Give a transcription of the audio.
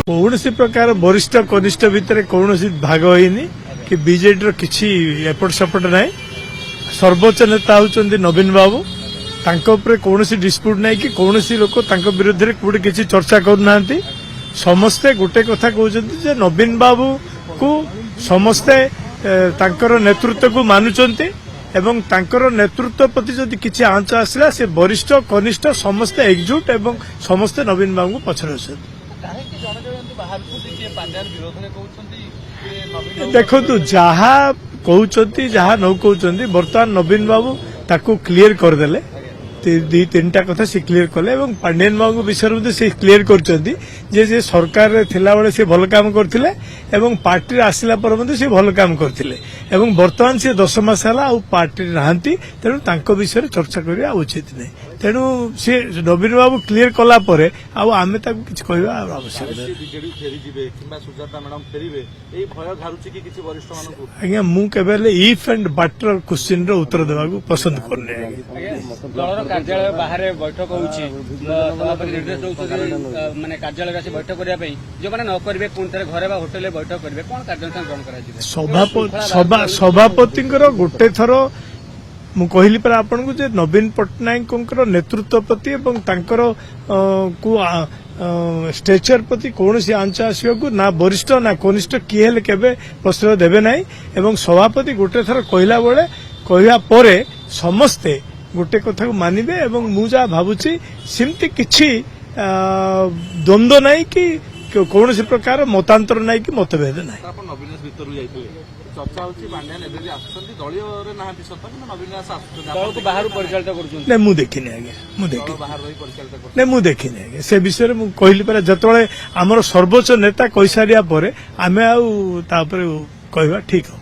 कौन प्रकार वरिष्ठ कनिष्ठ भितर कौन भाग होनी कि बीजेडी किसी एपट सेपट ना सर्वोच्च नेता होती नवीन बाबू कौन डिस्प्यूट ना कि कौन लोक विरुद्ध में कौटे किसी चर्चा करना समस्ते गोटे कथा कहते नवीन बाबू को समस्ते नेतृत्व को मानुंट एवं तांकर नेतृत्व प्रति जदि किसी आंच आसला से वरिष्ठ कनिष्ठ समस्ते एकजुट एवं समस्ते नवीन बाबू को पछरे देखो जहा कहते जहा न कहते बर्तमान नवीन बाबू ताकू क्लीयर करदेले दी तीन कथा सी क्लीयर कले और पांडियन बाबू विषय से क्लीयर कर सरकार थिला बेले से भल काम करथिले एवं पार्टी आसिला पर से भल काम करथिले एवं वर्तमान से 10 मास हला आ पार्टी नहांती तेणु तांको विषय चर्चा करिया उचित नहीं तेणु सी नवीन बाबू क्लीयर कला परे आ आमे ताकू किछ कहबा आवश्यक आज्ञा मु केबेले इफ एंड बटर क्वेश्चन रो उत्तर देबा पसंद करने कार्यालय बाहर बैठक होउछि सभापति निर्देश दउछि माने कार्यालय आसी बैठक करिया पई जो माने न करबे कोन थरे घरे बा होटल बैठक करबे कोन कार्यानुष्ठान ग्रहण करा जिवे सभापति गोटे थर मु कहली पर आपन को जे नवीन पट्टनायक नेतृत्व प्रति एवं तांकर को स्टेचर प्रति कौन सी आंच आसवाक ना वरिष्ठ ना कनिष्ठ किए केबे प्रश्रय देवे ना एवं सभापति गोटे थर कहला बेले कहवा परे समस्ते गोटे कथा को मानिबे एवं मु जा भाबुची सिमती किछि द्वंद्व नहीं कि कौन प्रकार मतांतर नहीं कि मतभेद नहीं नहीं मु देखिनी आज्ञा मु देखिनी आज्ञा से विषय में कहली पर जतबे आमर सर्वोच्च नेता कही सारिया पर आमे कहवा ठीक हो।